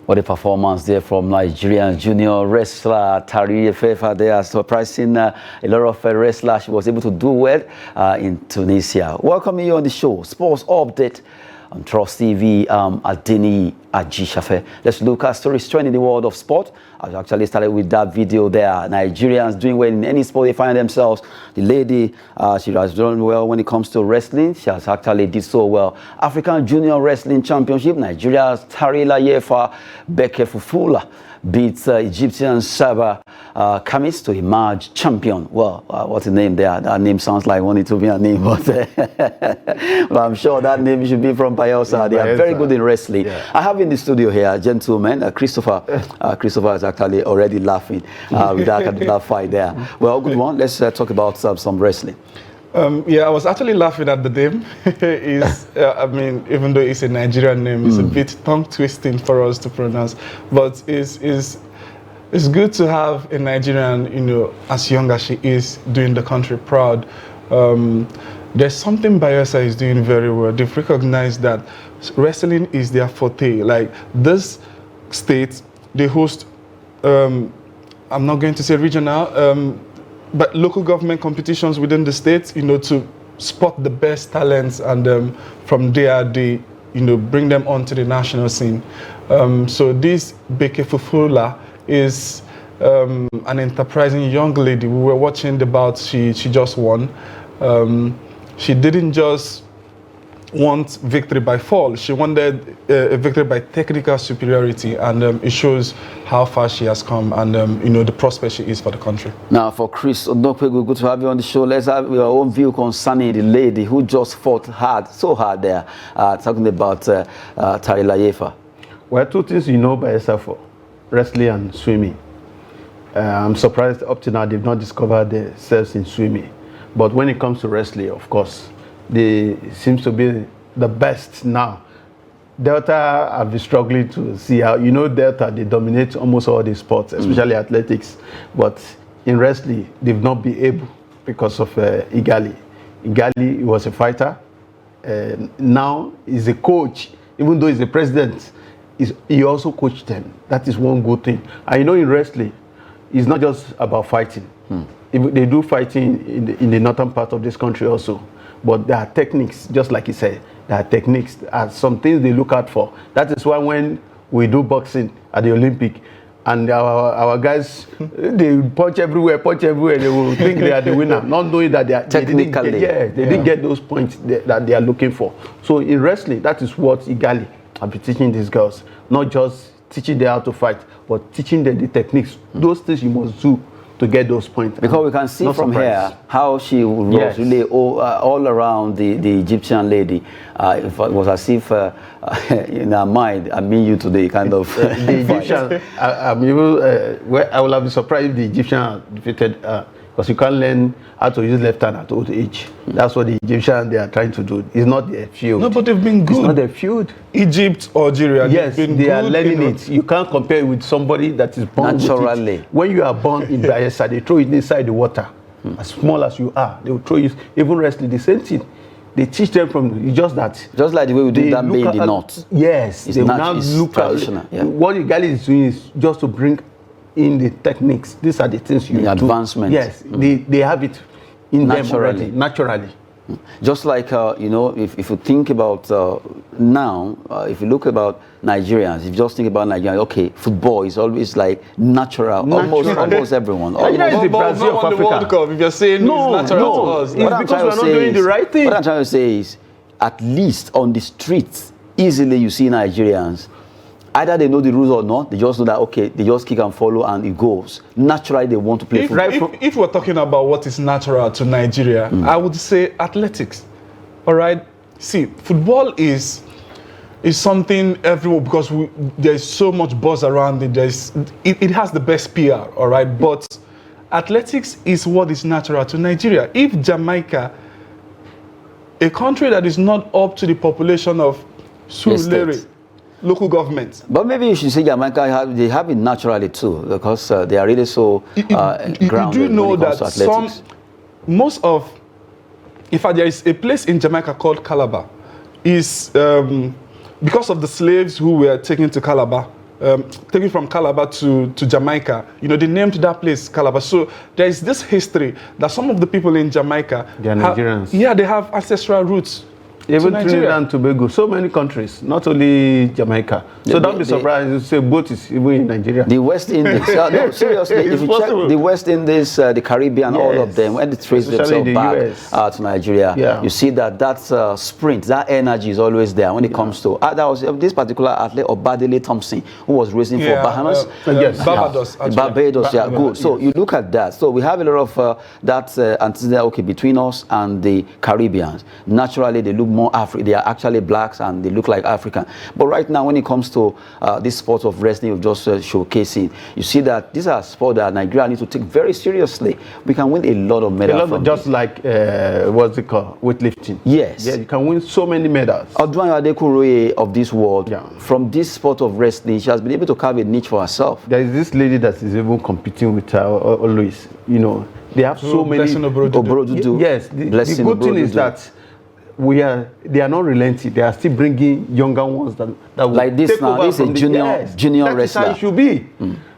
What a performance there from Nigerian junior wrestler Tari Efefa there, surprising a lot of wrestlers. She was able to do well in Tunisia. Welcome you on the show, Sports Update on Trust TV. Adeni Ajishafe. Let's look at stories trending in the world of sport. I actually started with that video there. Nigerians doing well in any sport they find themselves. The lady, she has done well when it comes to wrestling. She has actually did so well. African Junior Wrestling Championship, Nigeria's Tari Efefa Beke Fufula beats Egyptian Saba Kamis to emerge champion. Well, what's the name there? That name sounds like one Ethiopian name, but well, I'm sure that name should be from Bayelsa. They are very good in wrestling. Yeah. I have in the studio here a gentleman, Christopher. Christopher is actually already laughing with that fight there. Well, good one. Let's talk about some wrestling. Yeah, I was actually laughing at the name. I mean, even though it's a Nigerian name, it's a bit tongue-twisting for us to pronounce. But it's good to have a Nigerian, you know, as young as she is, doing the country proud. There's something Bayelsa is doing very well. They've recognized that wrestling is their forte. Like this state, they host, I'm not going to say regional, but local government competitions within the state, you know, to spot the best talents, and from there they, you know, bring them onto the national scene. So this Beke Fufula is an enterprising young lady. We were watching the bout she just won. She didn't just want victory by fall. She wanted a victory by technical superiority, and it shows how far she has come, and you know, the prospect she is for the country. Now, for Chris Odokwe, good to have you on the show. Let's have your own view concerning the lady who just fought so hard there, talking about Tari Efefa. Well, two things you know by yourself for wrestling and swimming. I'm surprised up to now they've not discovered themselves in swimming, but when it comes to wrestling, of course, they seems to be the best now. Delta have been struggling to see how, you know, Delta, they dominate almost all the sports, especially athletics. But in wrestling, they've not been able because of Igali. Igali was a fighter. Now he's a coach. Even though he's a president, he also coached them. That is one good thing. And you know, in wrestling, it's not just about fighting. They do fighting in the northern part of this country also. But there are techniques, just like you said, there are techniques, there are some things they look out for. That is why when we do boxing at the Olympic, and our guys, they punch everywhere, they will think they are the winner, not knowing that they didn't get those points that they are looking for. So in wrestling, that is what Igali have been teaching these girls, not just teaching them how to fight, but teaching them the techniques. Those things you must do to get those points. Because we can see from here how she was really all around the Egyptian lady. It was as if in her mind, I mean you today, kind of. The Egyptian, I will have been surprised if the Egyptian defeated, because you can't learn how to use left hand at old age. That's what the Egyptians, they are trying to do. It's not their field. No, but they've been good. It's not their field. Egypt, Algeria, yes, they are learning it. You can't compare it with somebody that is born naturally. With it. When you are born in Bayelsa, they throw it inside the water. As small as you are, they will throw you. Even wrestling, the same thing. They teach them from just that. Just like the way we do that in the north. Yes, they will now look traditional. What the Gali is doing is just to bring in the techniques. These are the things you do. Advancement. Yes, they have it in them already, naturally. Just like, you know, if you think about now, if you look about Nigerians, if you just think about Nigerians, okay, football is always like natural. Almost everyone. Nigeria is the Brazil of Africa. The World Cup, if you're saying it's natural to us. It's because we're not doing the right thing. What I'm trying to say is, at least on the streets, easily you see Nigerians. Either they know the rules or not, they just know that, okay, they just kick and follow and it goes. Naturally, they want to play football. If we're talking about what is natural to Nigeria, I would say athletics. All right? See, football is something everyone, because there's so much buzz around it. It has the best PR, all right? But athletics is what is natural to Nigeria. If Jamaica, a country that is not up to the population of Surulere, local government. But maybe you should say Jamaica, they have it naturally too, because they are really so grounded. You do know that most of, in fact, there is a place in Jamaica called Calabar. Is because of the slaves who were taken to Calabar, taken from Calabar to Jamaica. You know, they named that place Calabar. So there is this history that some of the people in Jamaica, They are Nigerians. yeah, they have ancestral roots. Even Nigeria. Trinidad and Tobago, so many countries, not only Jamaica. So don't be surprised to say boat is even in Nigeria. The West Indies, no, seriously, if you possible. check the West Indies, the Caribbean, all of Yes. them, when they trace Especially themselves the back US. to Nigeria, Yeah. you see that sprint, that energy is always there when it comes to. That was this particular athlete, Obadele Thompson, who was racing for Bahamas. Yes. Barbados. Yeah. actually. Barbados, yeah, good. Yes. So you look at that. So we have a lot of that antecedent, okay, between us and the Caribbeans. Naturally, they look more African. They are actually blacks and they look like African. But right now, when it comes to this sport of wrestling, you've just showcasing, you see that these are sports that Nigeria needs to take very seriously. We can win a lot of medals from Just this. like, what's it called, weightlifting. Yes. Yeah, you can win so many medals. Odwan Adekuroye of this world, Yeah. from this sport of wrestling, she has been able to carve a niche for herself. There is this lady that is even competing with her always. You know, they have so many. Blessing Obrodudu. Obrodudu. Yes, the Blessing good thing is Obrodudu. that they are not relenting. They are still bringing younger ones that will Like this take now, over this is a from the- junior yes, junior that is how wrestler. it should be.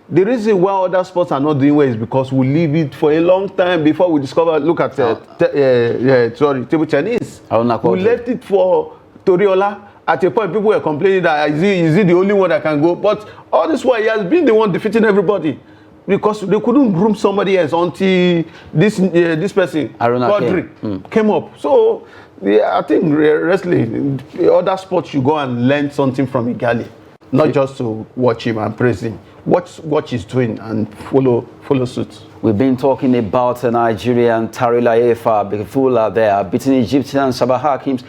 The reason why other sports are not doing well is because we leave it for a long time before we discover. Look at table tennis. Aruna We Quadri. left it for Toriola. At a point, people were complaining that is he the only one that can go? But all this while, he has been the one defeating everybody. Because they couldn't groom somebody else until this person, Aruna Quadri, came up. So yeah, I think wrestling, other sports, you go and learn something from Igali, not just to watch him and praise him. Watch what he's doing and follow suit. We've been talking about Nigerian Tarila Efa Bekifula there, beating Egyptian Sabah Hakims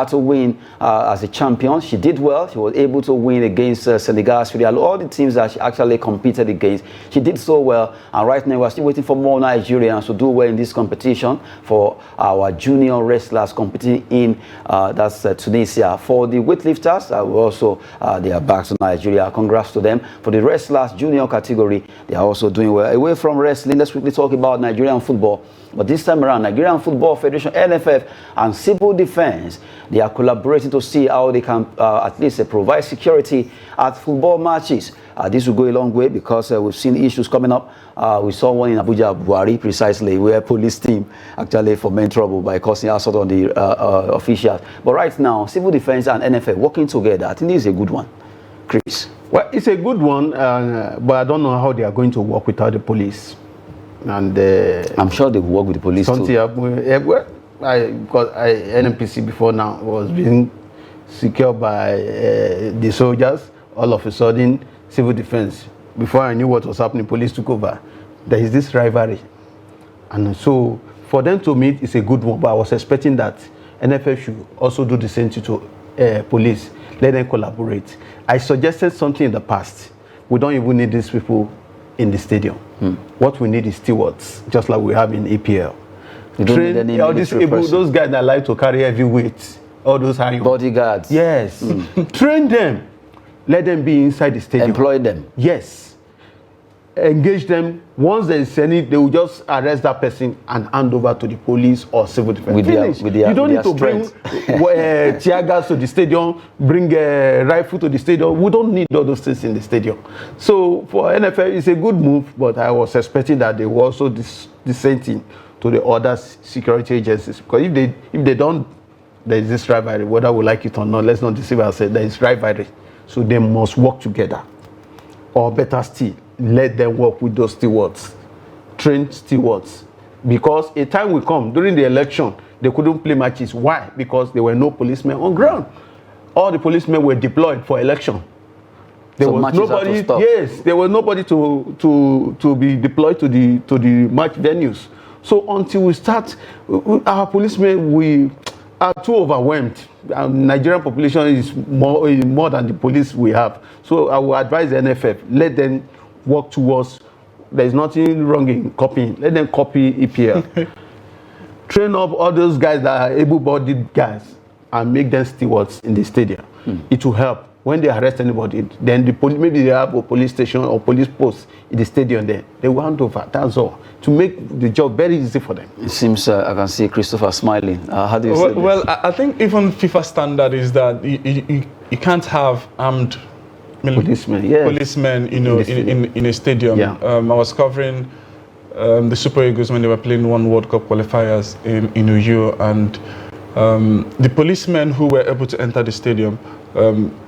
to win as a champion. She did well. She was able to win against Senegal, Syria, all the teams that she actually competed against. She did so well, and right now we're still waiting for more Nigerians to do well in this competition for our junior wrestlers competing in that's Tunisia. For the weightlifters, we also they are back to Nigeria. Congrats to them. For the wrestlers junior category, they are also doing well. Away from wrestling, let's quickly talk about Nigerian football. But this time around, Nigerian Football Federation, NFF, and Civil Defense, they are collaborating to see how they can at least provide security at football matches. This will go a long way because we've seen issues coming up. We saw one in Abuja, Buhari, precisely, where police team actually foment trouble by causing assault on the officials. But right now, Civil Defense and NFF working together, I think this is a good one. Chris. Well, it's a good one, but I don't know how they are going to work without the police. And I'm sure they will work with the police something too. because NMPC before now was being secured by the soldiers. All of a sudden, civil defense. Before I knew what was happening, police took over. There is this rivalry, and so for them to meet is a good one. But I was expecting that NFF should also do the same thing to police. Let them collaborate. I suggested something in the past. We don't even need these people in the stadium. What we need is stewards, just like we have in EPL. You don't need any all these military people, person. those guys that like to carry heavy weights, all those iron. Bodyguards. Yes. Train them. Let them be inside the stadium. Employ them. Yes. Engage them. Once there is any, they will just arrest that person and hand over to the police or civil defense. With their you don't need to strength. bring tear gas to the stadium, bring a rifle to the stadium. We don't need all those things in the stadium. So for NFL, it's a good move, but I was expecting that they will also do the same thing to the other security agencies. Because if they don't, there is this rivalry, whether we like it or not. Let's not deceive ourselves. There is rivalry. So they must work together. Or better still, let them work with those stewards, trained stewards. Because a time will come during the election, they couldn't play matches. Why? Because there were no policemen on ground. All the policemen were deployed for election. There So was matches had to nobody. stop. Yes, there was nobody to be deployed to the match venues. So until we start, our policemen we are too overwhelmed. Our Nigerian population is more than the police we have. So I will advise the NFF, let them work towards. There is nothing wrong in copying. Let them copy EPL. Train up all those guys that are able-bodied guys and make them stewards in the stadium. It will help. When they arrest anybody, then maybe they have a police station or police post in the stadium there. They will hand over. That's all. To make the job very easy for them. It seems I can see Christopher smiling. How do you say this? Well, I think even FIFA standard is that you can't have armed policemen, yes. Policemen, you know, in a stadium. Yeah. I was covering the Super Eagles when they were playing one World Cup qualifiers in Uyo, and the policemen who were able to enter the stadium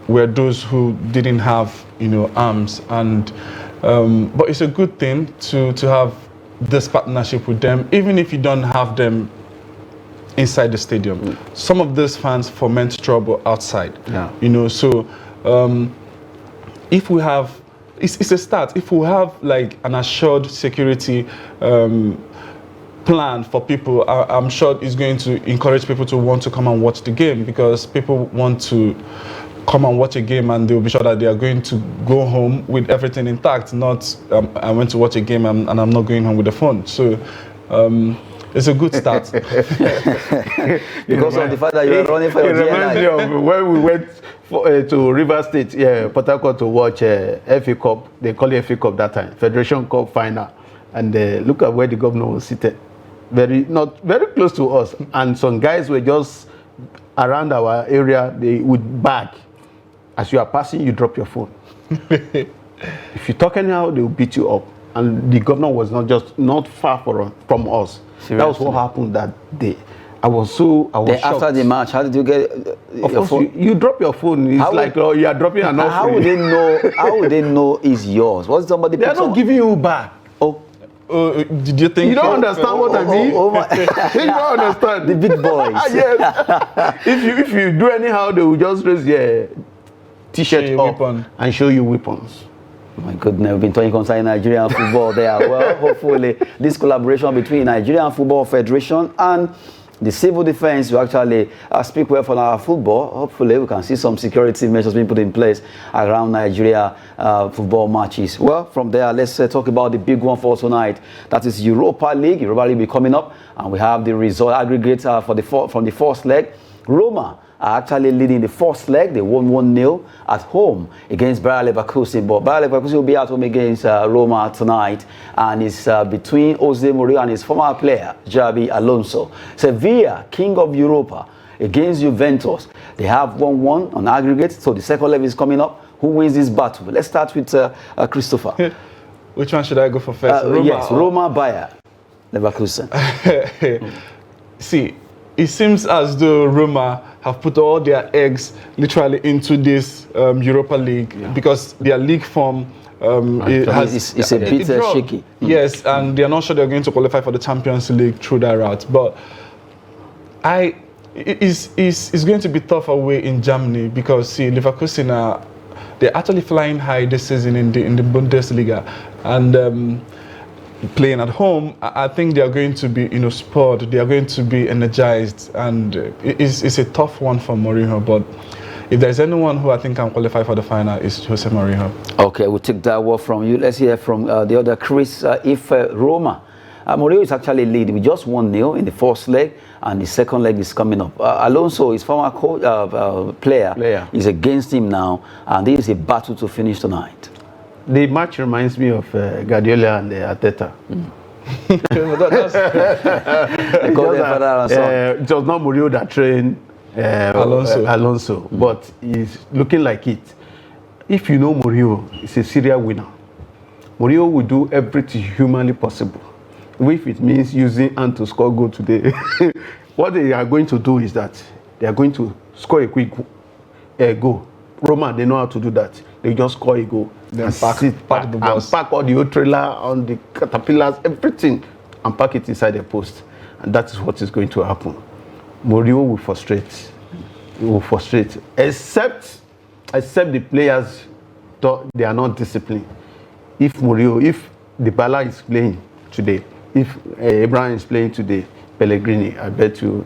were those who didn't have, you know, arms, and but it's a good thing to have this partnership with them, even if you don't have them inside the stadium. Some of those fans foment trouble outside. Yeah. You know, so if we have, it's a start. If we have like an assured security plan for people, I'm sure it's going to encourage people to want to come and watch the game, because people want to come and watch a game and they'll be sure that they are going to go home with everything intact, not I went to watch a game and I'm not going home with the phone. So it's a good start. Because of the fact that you are running for your It reminds me of when we went to River State, Port Harcourt, to watch FA Cup. They call it FA Cup that time, Federation Cup final. And look at where the governor was seated. Not very close to us. And some guys were just around our area, they would bag. As you are passing, you drop your phone. If you talk anyhow, they will beat you up. And the governor was not far from us. Seriously? That was what happened that day. I was shocked. After the match, how did you get your phone? You drop your phone. It's like you are dropping an offering. How would they know? How would they know it's yours? What's somebody? They are not giving you back. Oh. Did you think you don't understand what I mean? You don't understand. The big boys. Yes. If you do anyhow, they will just raise your t-shirt up and show you weapons. Oh my goodness, we've been talking concerning Nigerian football there. Well, hopefully this collaboration between Nigerian Football Federation and the civil defense will actually speak well for our football. Hopefully we can see some security measures being put in place around Nigeria football matches. Well, from there, let's talk about the big one for tonight. That is Europa League. Europa League will be coming up, and we have the result aggregate from the first leg. Roma are actually leading the first leg. They won 1-0 at home against Bayer Leverkusen. But Bayer Leverkusen will be at home against Roma tonight. And it's between Jose Mourinho and his former player, Xabi Alonso. Sevilla, king of Europa, against Juventus. They have 1-1 on aggregate. So the second leg is coming up. Who wins this battle? Let's start with Christopher. Which one should I go for first? Roma, Bayer Leverkusen. See, it seems as though Roma have put all their eggs literally into this Europa League, because their league form it's a bit shaky. Yes, and they are not sure they're going to qualify for the Champions League through that route. But it's going to be tough away in Germany, because see, Leverkusen they're actually flying high this season in the Bundesliga, and playing at home, I think they are going to be, spurred. They are going to be energized, and it's a tough one for Mourinho. But if there's anyone who I think can qualify for the final, it's Jose Mourinho. Okay, we'll take that word from you. Let's hear from the other Chris. If Roma, Mourinho is actually leading with just 1-0 in the first leg, and the second leg is coming up. Alonso, his former player, is against him now, and this is a battle to finish tonight. The match reminds me of Guardiola and Arteta. It was not Mourinho that trained Alonso, but he's looking like it. If you know Mourinho, he's a serial winner. Mourinho will do everything humanly possible. If it means using hand to score goal today, what they are going to do is that they are going to score a quick goal. Roma, they know how to do that. They just score a goal. Then pack all the old trailer on the caterpillars, everything, and pack it inside the post. And that is what is going to happen. Mourinho will frustrate. He will frustrate. Except the players, they are not disciplined. If Dybala is playing today, if Abraham is playing today, Pellegrini, I bet you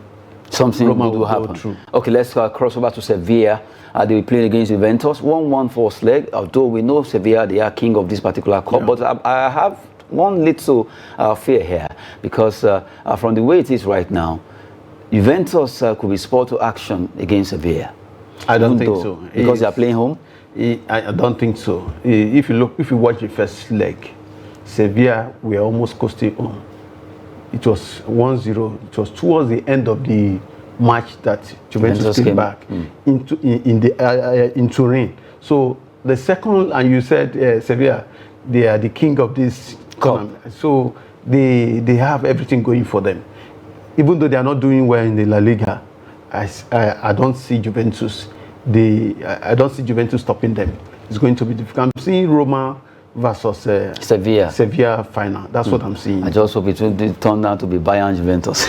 something will happen. Okay, let's cross over to Sevilla. They will play against Juventus. 1-1 first leg. Although we know Sevilla, they are king of this particular cup. Yeah. But I have one little fear here, because from the way it is right now, Juventus could be spurred to action against Sevilla. I don't think so. Because they are playing home? I don't think so. If you watch the first leg, Sevilla were almost coasting home. It was 1-0. It was towards the end of the match that Juventus came back into rain. So the second, and you said Sevilla, they are the king of this tournament. So they have everything going for them. Even though they are not doing well in the La Liga, I don't see Juventus. I don't see Juventus stopping them. It's going to be difficult. I'm seeing Roma versus Sevilla final. That's what I'm seeing. I just hope it will turn out to be Bayern Juventus.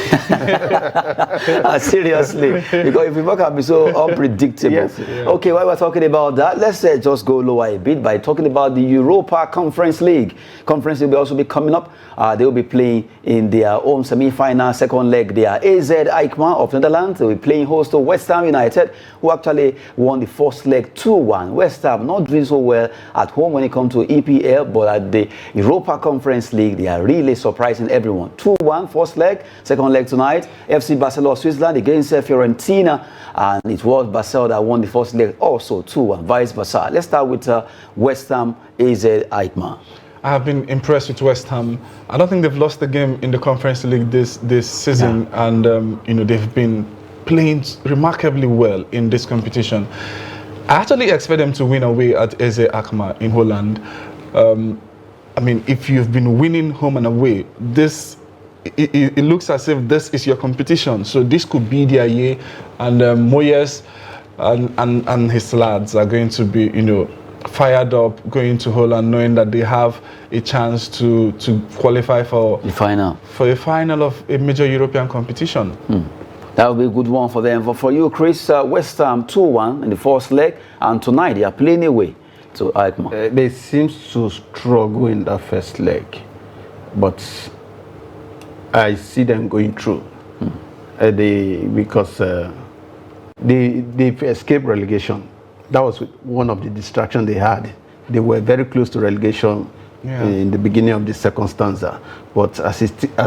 Seriously, because if people can be so unpredictable. Yes, yeah. Okay, while we're talking about that, let's just go lower a bit by talking about the Europa Conference League. Conference League will also be coming up. They will be playing in their home semi-final, second leg. They are AZ Alkmaar of Netherlands. They will be playing host to West Ham United, who actually won the first leg 2-1. West Ham not doing so well at home when it comes to EPL, but at the Europa Conference League, they are really surprising everyone. 2-1 first leg, second leg tonight. FC Barcelona of Switzerland against Fiorentina, and it was Barcelona that won the first leg also 2-1, vice versa. Let's start with West Ham AZ Alkmaar. I have been impressed with West Ham. I don't think they've lost a game in the Conference League this season, and they've been playing remarkably well in this competition. I actually expect them to win away at AZ Alkmaar in Holland. I mean, if you've been winning home and away, it looks as if this is your competition. So this could be their year, and Moyes and his lads are going to be, fired up going to Holland, knowing that they have a chance to qualify for the final, a final of a major European competition. That will be a good one for them. For you, Chris, West Ham 2-1 in the first leg, and tonight they are playing away to Alkmaar. They seem to struggle in that first leg, but I see them going through. Because they've escaped relegation. That was one of the distractions they had. They were very close to relegation in the beginning of the second stanza. But as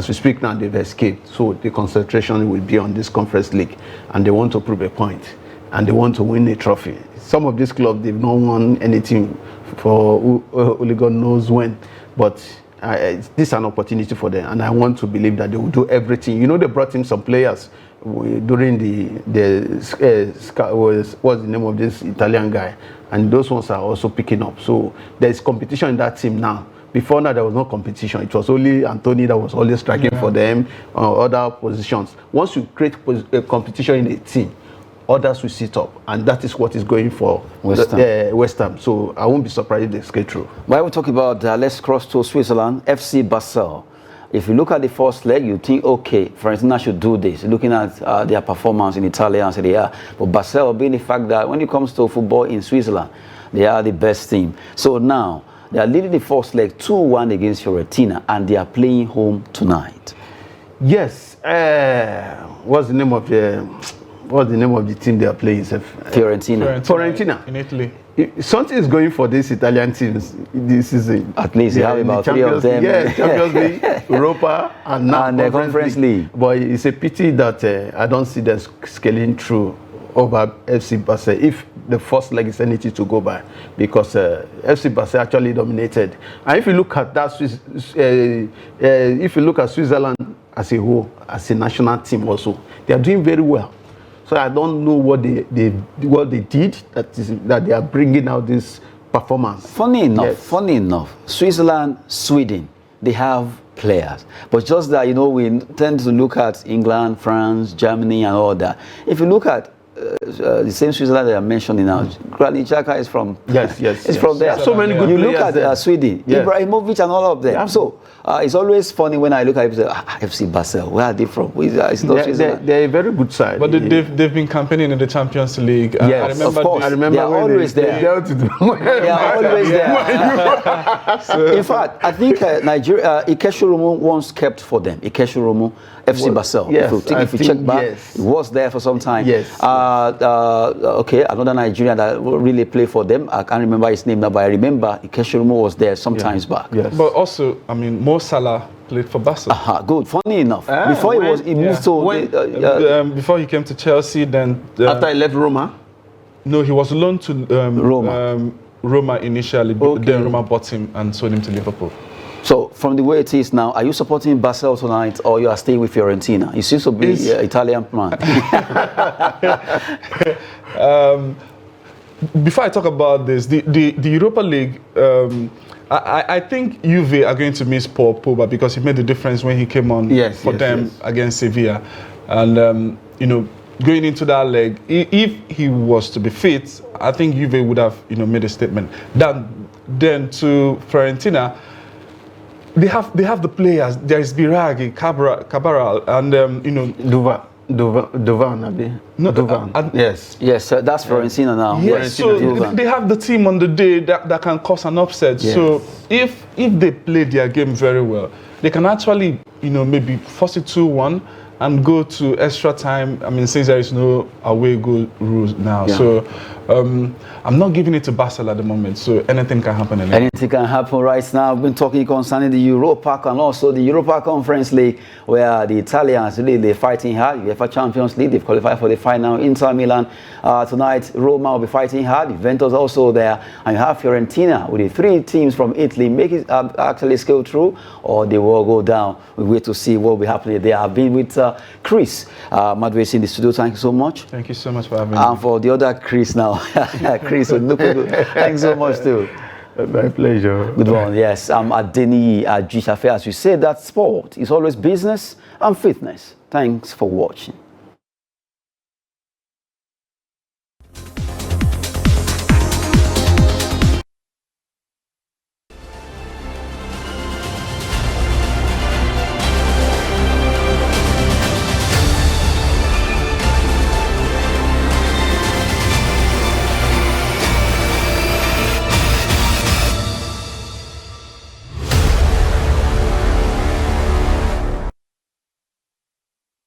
we speak now, they've escaped. So the concentration will be on this Conference League. And they want to prove a point. And they want to win a trophy. Some of these clubs, they've not won anything for only God knows when. But this is an opportunity for them. And I want to believe that they will do everything. They brought in some players during what's the name of this Italian guy, and those ones are also picking up. So there's competition in that team now. Before now there was no competition. It was only Anthony that was always striking for them on other positions. Once you create a competition in a team, others will sit up, and that is what is going for West Ham. So I won't be surprised if they skate through. While we talk about let's cross to Switzerland, FC Basel. If you look at the first leg, you think, okay, Fiorentina should do this, looking at their performance in Italia and Serie A. But Basel, being the fact that when it comes to football in Switzerland, they are the best team. So now, they are leading the first leg 2-1 against Fiorentina, and they are playing home tonight. Yes. What's the name of the team they are playing? Fiorentina. In Italy. Something is going for these Italian teams this season. At least they have about three of them. Yeah, Champions League, Europa, and now the Conference League. But it's a pity that I don't see them scaling through over FC Basel if the first leg is anything to go by, because FC Basel actually dominated. And if you look at that, if you look at Switzerland as a whole, as a national team also, they are doing very well. So I don't know what they did that they are bringing out this performance. Funny enough, Switzerland, Sweden, they have players, but just that we tend to look at England, France, Germany, and all that. If you look at the same Switzerland that I'm mentioning now, Granit Xhaka is from from there. So many good you players. You look at Sweden, Ibrahimovic and all of them. Yeah. So it's always funny when I look at people say, FC Basel, where are they from? It's not Switzerland. They're a very good side. But they've been campaigning in the Champions League. Yes, of course. I remember they are always there. They are always there. In fact, I think Nigeria, Ikeshurumu once kept for them. Ikeshurumu, FC Basel. Yes, if you check back, it was there for some time. Yes. Okay, another Nigerian that really played for them. I can't remember his name now, but I remember Ikeshurumu was there some times back. Yes. But also, I mean, Mo Salah played for Basel. Good. Funny enough, before he moved to before he came to Chelsea, then after he left Roma. No, he was loaned to Roma initially. Okay. Then Roma bought him and sold him to Liverpool. So, from the way it is now, are you supporting Basel tonight, or you are staying with Fiorentina? You seem to be an Italian man. before I talk about this, the Europa League, I think Juve are going to miss Paul Pogba because he made the difference when he came on for them against Sevilla. And, you know, going into that leg, if he was to be fit, I think Juve would have, you know, made a statement. Then to Fiorentina, they have the players. There is Biraghi, Cabral, and, you know... Duvan. Yes. Yes, that's Fiorentina now. Yes, so they have the team on the day that can cause an upset. Yes. So if they play their game very well, they can actually, you know, maybe force it 2-1 and go to extra time. I mean, since there is no away goal rules now, so I'm not giving it to Basel at the moment. So anything can happen. Anything can happen right now. We've been talking concerning the Europa and also the Europa Conference League, where the Italians really they're fighting hard. UEFA Champions League, they've qualified for the final. Inter Milan tonight. Roma will be fighting hard. Juventus also there, and you have Fiorentina with the 3 teams from Italy make it actually scale through, or they will go down. We wait to see what will be happening there. I've been with Chris Madwesi in the studio. Thank you so much. Thank you so much for having me. And for the other Chris now, Chris, thanks so much too. My pleasure. Good one. Yes, I'm Adeni Ajishafe. As you said, that sport is always business and fitness. Thanks for watching.